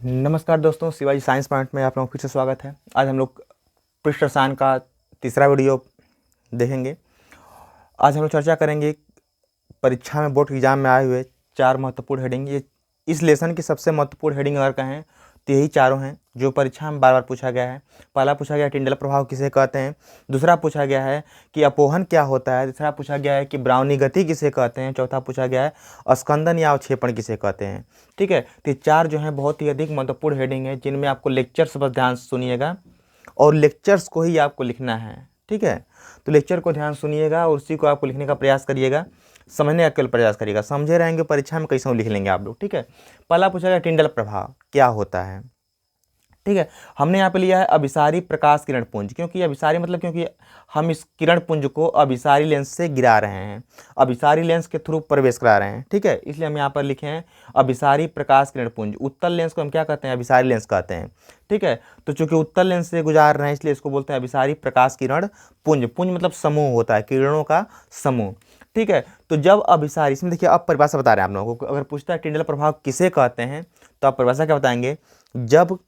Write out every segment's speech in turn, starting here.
नमस्कार दोस्तों, Shivaji science point में आप लोगों का फिर से स्वागत है। आज हम लोग पृष्ठ रसायन का तीसरा वीडियो देखेंगे। आज हम लोग चर्चा करेंगे परीक्षा में, बोर्ड एग्जाम में आए हुए 4 महत्वपूर्ण हेडिंग। ये इस लेसन की सबसे महत्वपूर्ण हेडिंग अगर कहें तो यही चारों हैं जो परीक्षा में बार बार पूछा गया है। पहला पूछा गया टिंडल प्रभाव किसे कहते हैं, दूसरा पूछा गया है कि अपोहन क्या होता है, तीसरा पूछा गया है कि ब्राउनी गति किसे कहते हैं, चौथा पूछा गया है स्कंदन या अवक्षेपण किसे कहते हैं। ठीक है, तो ये 4 जो हैं बहुत ही अधिक महत्वपूर्ण हेडिंग है, जिनमें आपको लेक्चर्स बस ध्यान से सुनिएगा और लेक्चर्स को ही आपको लिखना है। ठीक है, तो लेक्चर को ध्यान सुनिएगा और उसी को आपको लिखने का प्रयास करिएगा, समझने का केवल प्रयास करिएगा। समझे रहेंगे परीक्षा में कैसे लिख लेंगे आप लोग। ठीक है, पहला पूछा गया टिंडल प्रभाव क्या होता है। ठीक है, हमने यहाँ पे लिया है अभिसारी प्रकाश किरण पुंज, क्योंकि अभिसारी मतलब क्योंकि हम इस किरण पुंज को अभिसारी लेंस से गिरा रहे हैं, अभिसारी लेंस के थ्रू प्रवेश करा रहे हैं। ठीक है, इसलिए हम यहाँ पर लिखे हैं अभिसारी प्रकाश किरण पुंज। उत्तल लेंस को हम क्या कहते हैं, अभिसारी लेंस कहते हैं। ठीक है, तो चूंकि उत्तल लेंस से गुजार रहे हैं इसलिए इसको बोलते हैं अभिसारी प्रकाश किरण पुंज। पुंज मतलब समूह होता है, किरणों का समूह। ठीक है, तो जब अभिसारी, इसमें देखिए अब परिभाषा बता रहे हैं आप लोगों को। अगर पूछता है टिंडल प्रभाव किसे कहते हैं तो आप परिभाषा क्या बताएंगे, जब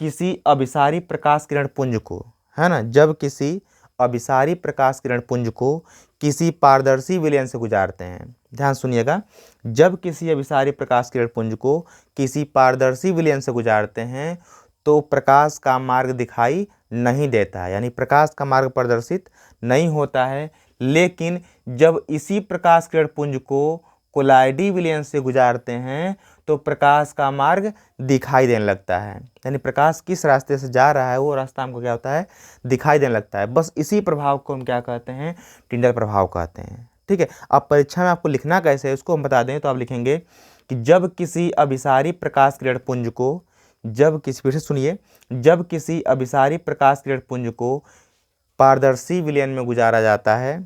किसी अभिसारी प्रकाश किरण पुंज को, है ना, जब किसी अभिसारी प्रकाश किरण पुंज को किसी पारदर्शी विलयन से गुजारते हैं। ध्यान सुनिएगा, जब किसी अभिसारी प्रकाश किरण पुंज को किसी पारदर्शी विलयन से गुजारते हैं तो प्रकाश का मार्ग दिखाई नहीं देता है, यानी प्रकाश का मार्ग प्रदर्शित नहीं होता है। लेकिन जब इसी प्रकाश किरण पुंज को कोलाइडी विलयन से गुजारते हैं तो प्रकाश का मार्ग दिखाई देने लगता है, यानी प्रकाश किस रास्ते से जा रहा है वो रास्ता हमको क्या होता है, दिखाई देने लगता है। बस इसी प्रभाव को हम क्या कहते हैं, टिंडल प्रभाव कहते हैं। ठीक है, अब परीक्षा में आपको लिखना कैसे है उसको हम बता दें तो आप लिखेंगे कि जब किसी अभिसारी प्रकाश किरण पुंज को, जब किसी, फिर से सुनिए, जब किसी अभिसारी प्रकाश किरण पुंज को पारदर्शी विलयन में गुजारा जाता है,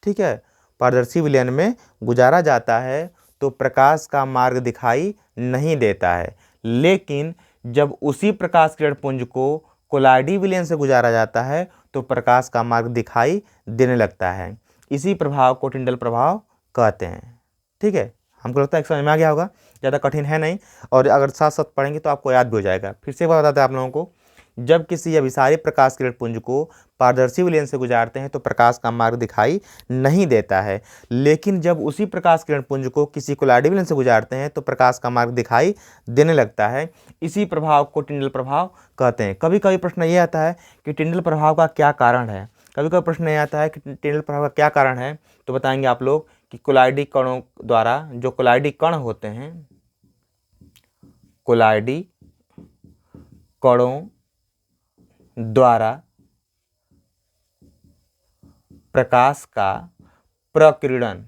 ठीक है, पारदर्शी विलयन में गुजारा जाता है तो प्रकाश का मार्ग दिखाई नहीं देता है। लेकिन जब उसी प्रकाश किरण पुंज को कोलाइडी विलयन से गुजारा जाता है तो प्रकाश का मार्ग दिखाई देने लगता है। इसी प्रभाव को टिंडल प्रभाव कहते हैं। ठीक है, हमको लगता है समझ में आ गया होगा, ज़्यादा कठिन है नहीं, और अगर साथ साथ पढ़ेंगे तो आपको याद भी हो जाएगा। फिर से एक बार बताते हैं आप लोगों को, जब किसी अभिसारी प्रकाश किरण पुंज को पारदर्शी विलयन से गुजारते हैं तो प्रकाश का मार्ग दिखाई नहीं देता है। लेकिन जब उसी प्रकाश किरण पुंज को किसी कोलाइडी विलयन से गुजारते हैं तो प्रकाश का मार्ग दिखाई देने लगता है। इसी प्रभाव को टिंडल प्रभाव कहते हैं। कभी कभी प्रश्न ये आता है कि टिंडल प्रभाव का क्या कारण है, कभी कभी प्रश्न ये आता है कि टिंडल प्रभाव का क्या कारण है, तो बताएंगे आप लोग कि कोलाइडी कणों द्वारा, जो कोलाइडी कण होते हैं, कोलाइडी कणों द्वारा प्रकाश का प्रकीर्णन,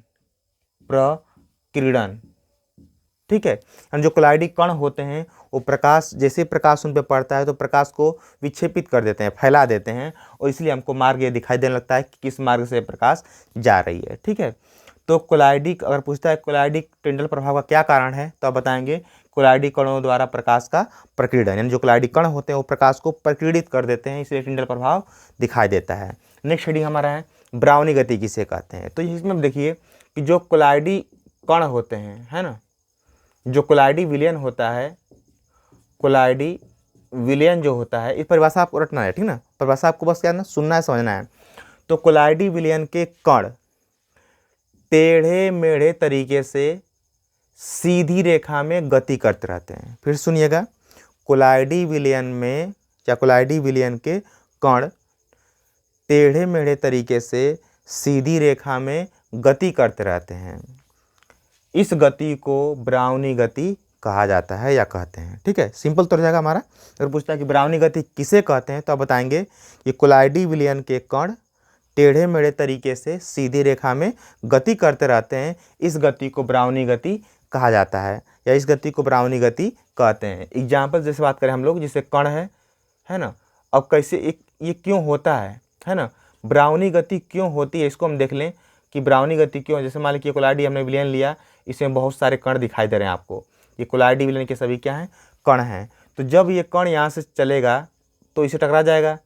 ठीक है, जो कोलाइडी कण होते हैं वो प्रकाश, जैसे प्रकाश उन पर पड़ता है तो प्रकाश को विक्षेपित कर देते हैं, फैला देते हैं, और इसलिए हमको मार्ग ये दिखाई देने लगता है कि किस मार्ग से प्रकाश जा रही है। ठीक है, तो कोलाइडी, अगर पूछता है कोलाइडी टिंडल प्रभाव का क्या कारण है तो आप बताएंगे कोलाइडी कणों द्वारा प्रकाश का प्रकीर्णन, यानी जो कोलाइडी कण होते हैं वो प्रकाश को प्रकीर्णित कर देते हैं, इसलिए टिंडल प्रभाव दिखाई देता है। नेक्स्ट हेडिंग हमारा है ब्राउनी गति किसे कहते हैं। तो इसमें देखिए कि जो कोलाइडी कण होते हैं, है ना, जो कोलाइडी विलयन होता है, कोलाइडी विलयन जो होता है, इस परिभाषा आपको रटना है, ठीक ना, परिभाषा आपको बस क्या ना, सुनना है, समझना है। तो कोलाइडी विलयन के कण टेढ़े मेढ़े तरीके से सीधी रेखा में गति करते रहते हैं। फिर सुनिएगा, कोलाइडी विलयन में या कोलाइडी विलयन के कण टेढ़े मेढ़े तरीके से सीधी रेखा में गति करते रहते हैं। इस गति को ब्राउनी गति कहा जाता है या कहते हैं। ठीक है, सिंपल तो हो जाएगा हमारा। अगर पूछता है कि ब्राउनी गति किसे कहते हैं तो आप बताएंगे कि कोलाइडी विलयन के कण टेढ़े मेढ़े तरीके से सीधी रेखा में गति करते रहते हैं, इस गति को ब्राउनी गति कहा जाता है या इस गति को ब्राउनी गति कहते हैं। एग्जाम्पल जैसे बात करें हम लोग, जैसे कण है ना, अब कैसे ये क्यों होता है ना, ब्राउनी गति क्यों होती है इसको हम देख लें कि ब्राउनी गति क्यों। जैसे मान लीजिए कोलाइडी हमने विलयन लिया, इसमें बहुत सारे कण दिखाई दे रहे हैं आपको, ये कोलाइडी विलयन के सभी क्या हैं, कण हैं। तो जब ये कण यहाँ से चलेगा तो इसे टकरा जाएगा,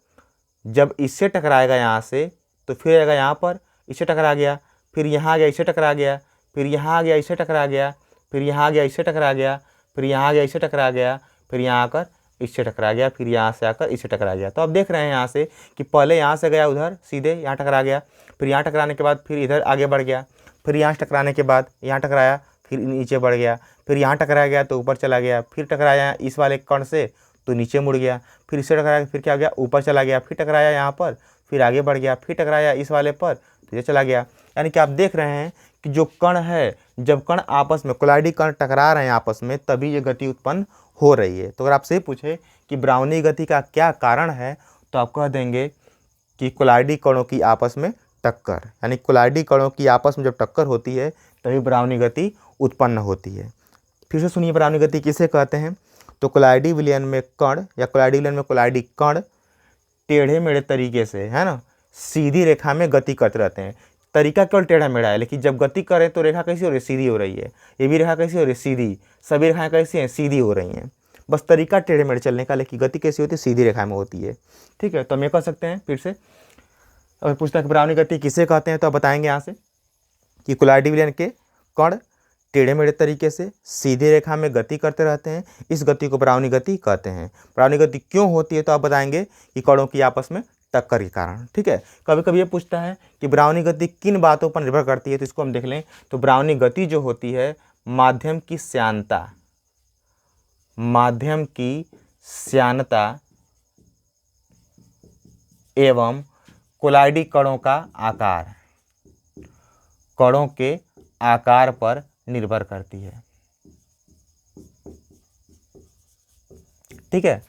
जब इससे टकराएगा यहाँ से तो फिर आएगा यहाँ पर, इससे टकरा गया, फिर यहाँ आ गया, इससे टकरा गया, फिर यहाँ आ गया, इससे टकरा गया, फिर यहाँ आ गया, इससे टकरा गया, फिर यहाँ आ गया, इससे टकरा गया, फिर यहाँ आकर इससे टकरा गया, फिर यहाँ से आकर इससे टकरा गया। तो आप देख रहे हैं यहाँ से कि पहले यहाँ से गया उधर सीधे यहाँ टकरा गया, फिर यहाँ टकराने के बाद फिर इधर आगे बढ़ गया, फिर यहाँ से टकराने के बाद यहाँ टकराया, फिर नीचे बढ़ गया, फिर यहाँ टकराया गया तो ऊपर चला गया, फिर टकराया इस वाले कण से तो नीचे मुड़ गया, फिर इससे टकराया फिर क्या हो गया ऊपर चला गया, फिर टकराया यहाँ पर फिर आगे बढ़ गया, फिर टकराया इस वाले पर तो ये चला गया। यानी कि आप देख रहे हैं कि जो कण है, जब कण आपस में कोलाइडी कण टकरा रहे हैं आपस में, तभी ये गति उत्पन्न हो रही है। तो अगर आपसे पूछे कि ब्राउनी गति का क्या कारण है तो आप कह देंगे कि कोलाइडी कणों की आपस में टक्कर, यानी कोलाइडी कणों की आपस में जब टक्कर होती है तभी ब्राउनी गति उत्पन्न होती है। फिर से सुनिए ब्राउनी गति किसे कहते हैं। तो कोलाइडी विलयन में कण या कोलाइडी विलयन में कोलाइडी कण टेढ़े मेढ़े तरीके से, है ना, सीधी रेखा में गति करते रहते हैं। तरीका केवल टेढ़ा मेढ़ा है, लेकिन जब गति करें तो रेखा कैसी हो रही है, सीधी हो रही है। ये भी रेखा कैसी हो रही है, सीधी। सभी रेखाएं कैसी हैं, सीधी हो रही हैं। बस तरीका टेढ़े मेढ़े चलने का, लेकिन गति कैसी होती है, सीधी रेखा में होती है। ठीक है, तो हम ये कह सकते हैं फिर से। अगर पूछता है कि ब्राउनी गति किसे कहते हैं तो आप बताएंगे यहाँ से कि कोलाइडी विलयन के कण टेढ़े मेढ़े तरीके से सीधी रेखा में गति करते रहते हैं, इस गति को ब्राउनी गति कहते हैं। ब्राउनी गति क्यों होती है तो आप बताएंगे कि कणों की आपस में टक्कर के कारण। ठीक है, कभी कभी ये पूछता है कि ब्राउनी गति किन बातों पर निर्भर करती है, तो इसको हम देख लें। तो ब्राउनी गति जो होती है माध्यम की श्यानता, माध्यम की श्यानता एवं कोलाइडी कणों का आकार, कणों के आकार पर निर्भर करती है। ठीक है,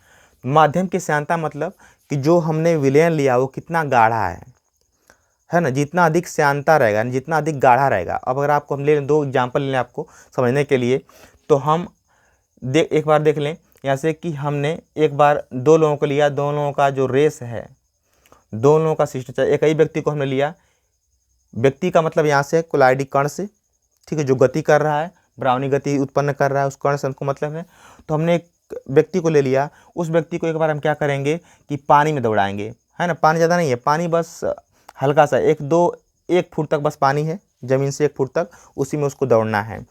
माध्यम की श्यानता मतलब कि जो हमने विलयन लिया वो कितना गाढ़ा है ना। जितना अधिक श्यानता रहेगा, जितना अधिक गाढ़ा रहेगा। अब अगर आपको हम ले लें, दो एग्जाम्पल ले लें आपको समझने के लिए, तो हम एक बार देख लें यहाँ से कि हमने एक बार दो लोगों को लिया, दोनों लोगों का जो रेस है, दोनों लोगों का शिष्टाचार, एक ही व्यक्ति को हमने लिया। व्यक्ति का मतलब यहाँ से कोलाइडी कण से, ठीक है, जो गति कर रहा है, ब्राउनी गति उत्पन्न कर रहा है, उस कण से हमको मतलब है। तो हमने एक व्यक्ति को ले लिया, उस व्यक्ति को एक बार हम क्या करेंगे कि पानी में दौड़ाएंगे, है ना। पानी ज़्यादा नहीं है, पानी बस हल्का सा 1 फुट तक बस पानी है, ज़मीन से 1 फुट तक, उसी में उसको दौड़ना है।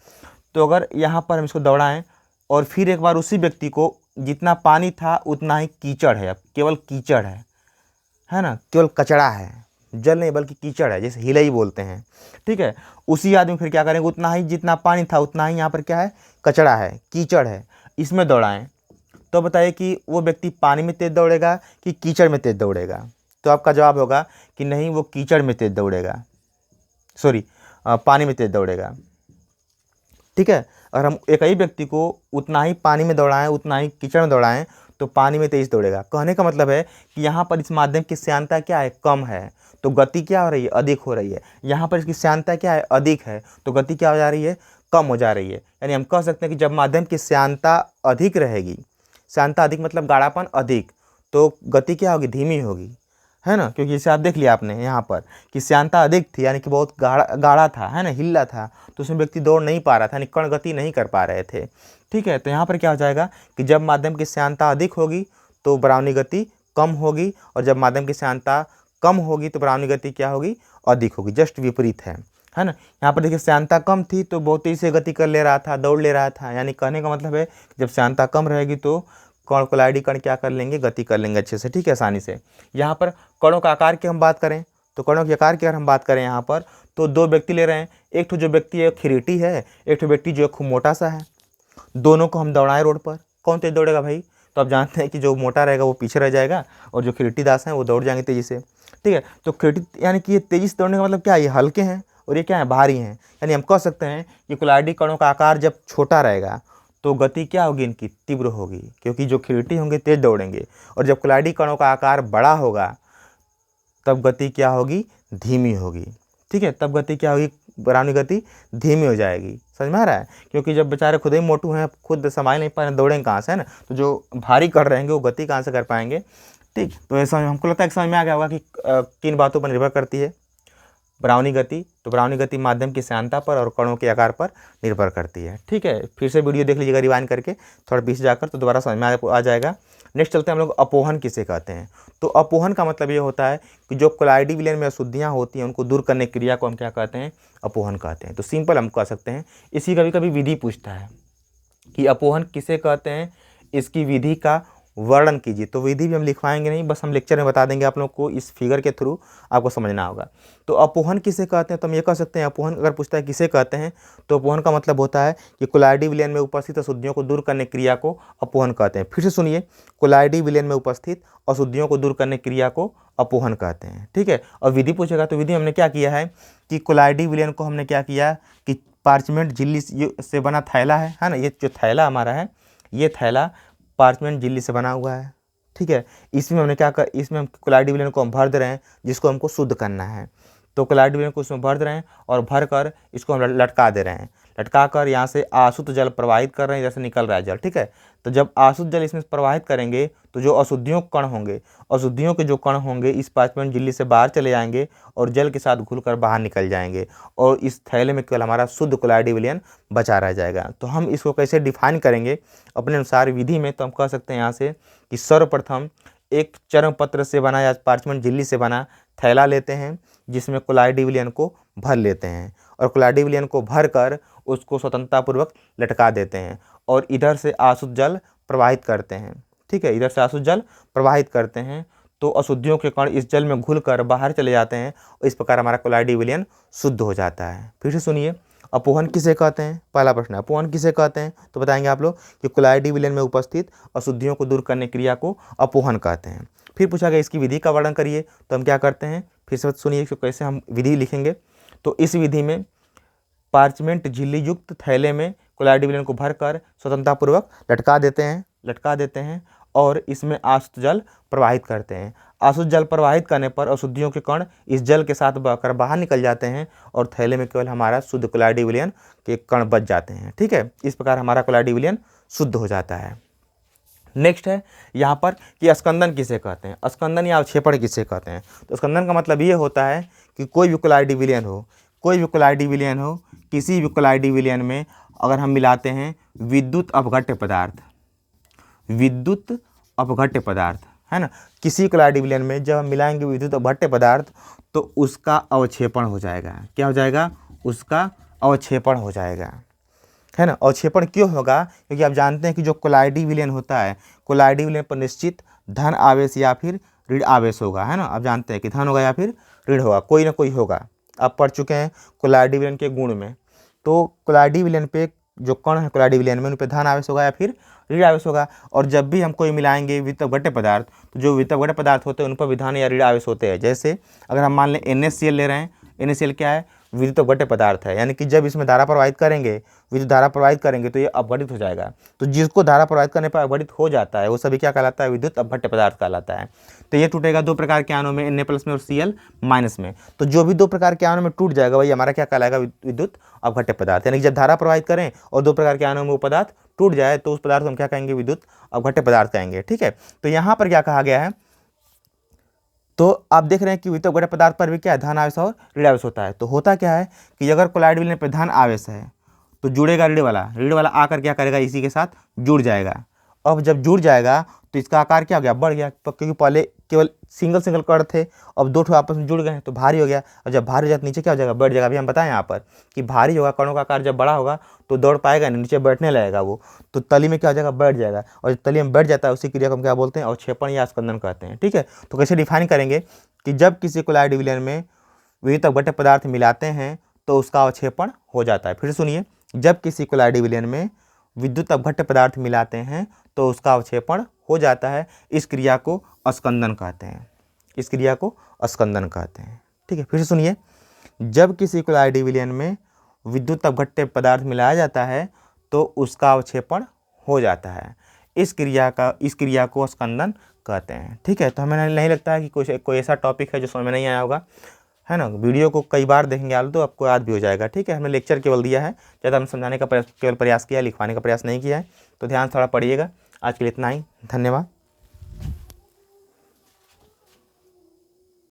तो अगर यहाँ पर हम इसको दौड़ाएं और फिर एक बार उसी व्यक्ति को, जितना पानी था उतना ही कीचड़ है, अब केवल कीचड़ है ना, केवल कचड़ा है, जल नहीं बल्कि कीचड़ है, जैसे हिलई बोलते हैं। ठीक है, उसी आदमी फिर क्या करेंगे, उतना ही जितना पानी था उतना ही यहाँ पर क्या है, कचड़ा है, कीचड़ है, इसमें दौड़ाएं। तो बताइए कि वो व्यक्ति पानी में तेज दौड़ेगा कि कीचड़ में तेज दौड़ेगा। तो आपका जवाब होगा कि नहीं, वो कीचड़ में तेज दौड़ेगा, सॉरी पानी में तेज दौड़ेगा। ठीक है, अगर हम एक ही व्यक्ति को उतना ही पानी में दौड़ाएं, उतना ही कीचड़ में दौड़ाएं, तो पानी में तेज दौड़ेगा। कहने का मतलब है कि यहाँ पर इस माध्यम की श्यानता क्या है, कम है, तो गति क्या हो रही है, अधिक हो रही है। यहाँ पर इसकी श्यानता क्या है, अधिक है, तो गति क्या हो जा रही है, कम हो जा रही है। यानी हम कह सकते हैं कि जब माध्यम की श्यानता अधिक रहेगी, श्यानता अधिक मतलब गाढ़ापन अधिक, तो गति क्या होगी, धीमी होगी, है ना। क्योंकि जैसे आप देख लिया आपने यहाँ पर कि श्यानता अधिक थी, यानी कि बहुत गाढ़ा था, है ना, हिल्ला था, तो उसमें व्यक्ति दौड़ नहीं पा रहा था, यानी कण गति नहीं कर पा रहे थे। ठीक है, तो यहाँ पर क्या हो जाएगा कि जब माध्यम की श्यानता अधिक होगी तो ब्राउनी गति कम होगी, और जब माध्यम की श्यानता कम होगी तो ब्राउनी गति क्या होगी, अधिक होगी। जस्ट विपरीत है ना। यहाँ पर देखिए श्यानता कम थी तो बहुत तेजी से गति कर ले रहा था, दौड़ ले रहा था। यानी कहने का मतलब है कि जब श्यानता कम रहेगी तो कण, कोलाइडी कण क्या कर लेंगे, गति कर लेंगे अच्छे से, ठीक है, आसानी से। यहाँ पर कणों का आकार की हम बात करें तो कणों के आकार की अगर हम बात करें यहाँ पर, तो दो व्यक्ति ले रहे हैं। एक तो जो व्यक्ति है खिरीटी है, एक तो व्यक्ति जो है खूब मोटा सा है। दोनों को हम दौड़ाएं रोड पर, कौन तेज दौड़ेगा भाई, तो आप जानते हैं कि जो मोटा रहेगा वो पीछे रह जाएगा और जो खिरीटी दास हैं वो दौड़ जाएंगे तेज़ी से। ठीक है, तो खिरीटी यानी कि ये तेज़ी से दौड़ने का मतलब क्या है, ये हल्के हैं और ये क्या है, भारी हैं। यानी हम कह सकते हैं कि कोलाइडी कणों का आकार जब छोटा रहेगा तो गति क्या होगी, इनकी तीव्र होगी, क्योंकि जो खिरीटी होंगे तेज दौड़ेंगे, और जब कोलाइडी कणों का आकार बड़ा होगा तब गति क्या होगी, धीमी होगी। ठीक है, तब गति क्या होगी, ब्राउनी गति धीमी हो जाएगी। समझ में आ रहा है, क्योंकि जब बेचारे खुद ही मोटू हैं, खुद संभाल नहीं पा रहे, दौड़ेंगे कहाँ से, है ना, तो जो भारी कर रहेंगे वो गति कहाँ से कर पाएंगे। ठीक, तो ऐसा हमको लगता है कि समझ में आ गया होगा कि किन बातों पर निर्भर करती है ब्राउनी गति। तो ब्राउनी गति माध्यम की श्यानता पर और कणों के आकार पर निर्भर करती है। ठीक है, फिर से वीडियो देख लीजिएगा रिवाइंड करके थोड़ा पीछे जाकर, तो दोबारा समझ में आ जाएगा। नेक्स्ट चलते हैं हम लोग अपोहन किसे कहते हैं। तो अपोहन का मतलब ये होता है कि जो कोलाइडी विलयन में अशुद्धियाँ होती हैं उनको दूर करने की क्रिया को हम क्या कहते हैं, अपोहन कहते हैं। तो सिंपल हम कह सकते हैं, इसी कभी कभी विधि पूछता है कि अपोहन किसे कहते हैं, इसकी विधि का वर्णन कीजिए। तो विधि भी हम लिखवाएंगे नहीं, बस हम लेक्चर में बता देंगे आप लोग को, इस फिगर के थ्रू आपको समझना होगा। तो अपोहन किसे कहते हैं, तो हम ये कह सकते हैं अपोहन अगर पूछता है किसे कहते हैं, तो अपोहन का मतलब होता है कि कोलाइडी विलयन में उपस्थित अशुद्धियों को दूर करने क्रिया को अपोहन कहते हैं। फिर से सुनिए, कोलाइडी विलयन में उपस्थित अशुद्धियों को दूर करने क्रिया को अपोहन कहते हैं। ठीक है, और विधि पूछेगा तो विधि हमने क्या किया है कि कोलाइडी विलयन को हमने क्या किया कि पार्चमेंट झिल्ली से बना थैला है ना, ये जो थैला हमारा है, ये थैला पार्चमेंट झिल्ली से बना हुआ है। ठीक है, इसमें हमने क्या कर, इसमें हम कोलाइडी विलयन को हम भर दे रहे हैं, जिसको हमको शुद्ध करना है। तो कोलाइडी विलयन को इसमें भर दे रहे हैं और भर कर इसको हम लटका दे रहे हैं। लटका कर यहाँ से आशुद्ध जल प्रवाहित कर रहे हैं, जैसे निकल रहा है जल। ठीक है, तो जब आशुद्ध जल इसमें प्रवाहित करेंगे तो जो अशुद्धियों के कण होंगे, अशुद्धियों के जो कण होंगे इस पार्चमेंट झिल्ली से बाहर चले जाएंगे और जल के साथ घुलकर बाहर निकल जाएंगे और इस थैले में केवल हमारा शुद्ध कोलाइडी विलयन बचा रह जाएगा। तो हम इसको कैसे डिफाइन करेंगे अपने अनुसार विधि में, तो हम कह सकते हैं यहाँ से कि सर्वप्रथम एक चर्म पत्र से बना या पार्चमेंट झिल्ली से बना थैला लेते हैं, जिसमें कोलाइडी विलयन को भर लेते हैं और कोलाइडी विलयन को भर कर उसको स्वतंत्रतापूर्वक लटका देते हैं और इधर से अशुद्ध जल प्रवाहित करते हैं। ठीक है, इधर से अशुद्ध जल प्रवाहित करते हैं तो अशुद्धियों के कण इस जल में घुलकर बाहर चले जाते हैं और इस प्रकार हमारा कोलाइडी विलयन शुद्ध हो जाता है। फिर से सुनिए, अपोहन किसे कहते हैं, पहला प्रश्न, अपोहन किसे कहते हैं, तो बताएंगे आप लोग कि कोलाइडी विलयन में उपस्थित अशुद्धियों को दूर करने क्रिया को अपोहन कहते हैं। फिर पूछा गया इसकी विधि का वर्णन करिए, तो हम क्या करते हैं, फिर से सुनिए कैसे हम विधि लिखेंगे। तो इस विधि में पार्चमेंट झिल्ली युक्त थैले में कोलाइडी विलयन को भरकर स्वतंत्रतापूर्वक लटका देते हैं और इसमें अशुद्ध जल प्रवाहित करते हैं। अशुद्ध जल प्रवाहित करने पर अशुद्धियों के कण इस जल के साथ बहकर बाहर निकल जाते हैं और थैले में केवल हमारा शुद्ध कोलाइडी विलयन के कण बच जाते हैं। ठीक है, इस प्रकार हमारा कोलाइडी विलयन शुद्ध हो जाता है। नेक्स्ट है यहाँ पर कि स्कंदन किसे कहते हैं, स्कंदन या अवक्षेपण किसे कहते हैं। तो स्कंदन का मतलब ये होता है कि कोई भी कोलाइडी विलयन हो, किसी भी कोलाइडी विलयन में अगर हम मिलाते हैं विद्युत अपघट्य पदार्थ है ना, किसी कोलाइडी विलयन में जब हम मिलाएंगे विद्युत अपघट्य पदार्थ तो उसका अवक्षेपण हो जाएगा। क्या हो जाएगा, उसका अवक्षेपण हो जाएगा, है ना। अवक्षेपण क्यों होगा, क्योंकि आप जानते हैं कि जो कोलाइडी विलयन होता है, कोलाइडी विलयन पर निश्चित धन आवेश या फिर ऋण आवेश होगा, है ना। आप जानते हैं कि धन होगा या फिर ऋण होगा, कोई ना कोई होगा। आप पढ़ चुके हैं कोलाइडी विलयन के गुण में। तो कोलाइडी विलयन पे जो कण है कोलाइडी विलयन में उन पर धन आवेश होगा या फिर ऋण आवेश होगा। और जब भी हम कोई मिलाएंगे विद्युत अपघट्य पदार्थ, तो जो विद्युत अपघट्य पदार्थ होते हैं उन पर भी धन या ऋण आवेश होते हैं। जैसे अगर हम मान लें NaCl ले रहे हैं, NaCl क्या है, विद्युत अपघट्य पदार्थ है, यानी कि जब इसमें धारा प्रवाहित करेंगे, विद्युत धारा प्रवाहित करेंगे तो ये अपघटित हो जाएगा। तो जिसको धारा प्रवाहित करने पर अपघटित हो जाता है वो सभी क्या कहलाता है, विद्युत अपघट्य पदार्थ कहलाता है। तो ये टूटेगा दो प्रकार के आयनों में, Na+ में और Cl- में। तो जो भी दो प्रकार के आयनों में टूट जाएगा वही हमारा क्या कहलाएगा, विद्युत अपघट्य पदार्थ। यानी कि जब धारा प्रवाहित करें और दो प्रकार के आयनों में वो पदार्थ टूट जाए तो उस पदार्थ को हम क्या कहेंगे, विद्युत अपघट्य पदार्थ कहेंगे। ठीक है, तो यहाँ पर क्या कहा गया है, तो आप देख रहे हैं कि विद्युत अपघट्य पदार्थ पर भी क्या है, धन आवेश और ऋण आवेश होता है। तो होता क्या है कि अगर कोलाइडी विलयन पर धन आवेश है तो जुड़ेगा ऋण वाला आकर क्या करेगा, इसी के साथ जुड़ जाएगा। अब जब जुड़ जाएगा तो इसका आकार क्या हो गया, बढ़ गया, क्योंकि पहले केवल सिंगल कण थे, अब दो ठो आपस में जुड़ गए हैं तो भारी हो गया। और जब भारी हो जाए तो नीचे क्या हो जाएगा, बढ़ जाएगा। अभी हम बताएं यहाँ पर कि भारी होगा, कणों का आकार जब बड़ा होगा तो दौड़ पाएगा नहीं, नीचे बैठने लगेगा वो, तो तली में क्या हो जाएगा, बैठ जाएगा। और जब तली में बैठ जाता है उसी क्रिया को हम क्या बोलते हैं, अवक्षेपण या स्कंदन कहते हैं। ठीक है, तो कैसे डिफाइन करेंगे कि जब किसी कोलाइडी विलयन में विद्युत अपघट्य पदार्थ मिलाते हैं तो उसका अवक्षेपण हो जाता है। फिर सुनिए, जब किसी कोलाइडी विलयन में विद्युत अपघट्य पदार्थ मिलाते हैं तो उसका अवक्षेपण हो जाता है। इस क्रिया को स्कंदन कहते हैं, ठीक है, फिर से सुनिए, जब किसी कोलाइडी विलयन में विद्युत अपघट्य पदार्थ मिलाया जाता है तो उसका अवक्षेपण हो जाता है। इस क्रिया को स्कंदन कहते हैं। ठीक है, तो हमें नहीं लगता है कि कोई ऐसा टॉपिक है जो समझ में नहीं आया होगा, है ना। वीडियो को कई बार देखेंगे आप तो आपको याद भी हो जाएगा। ठीक है, हमने लेक्चर केवल दिया है, ज़्यादा हमने समझाने का केवल प्रयास किया है, लिखवाने का प्रयास नहीं किया है। तो ध्यान से थोड़ा पढ़िएगा। आज के लिए इतना ही, धन्यवाद।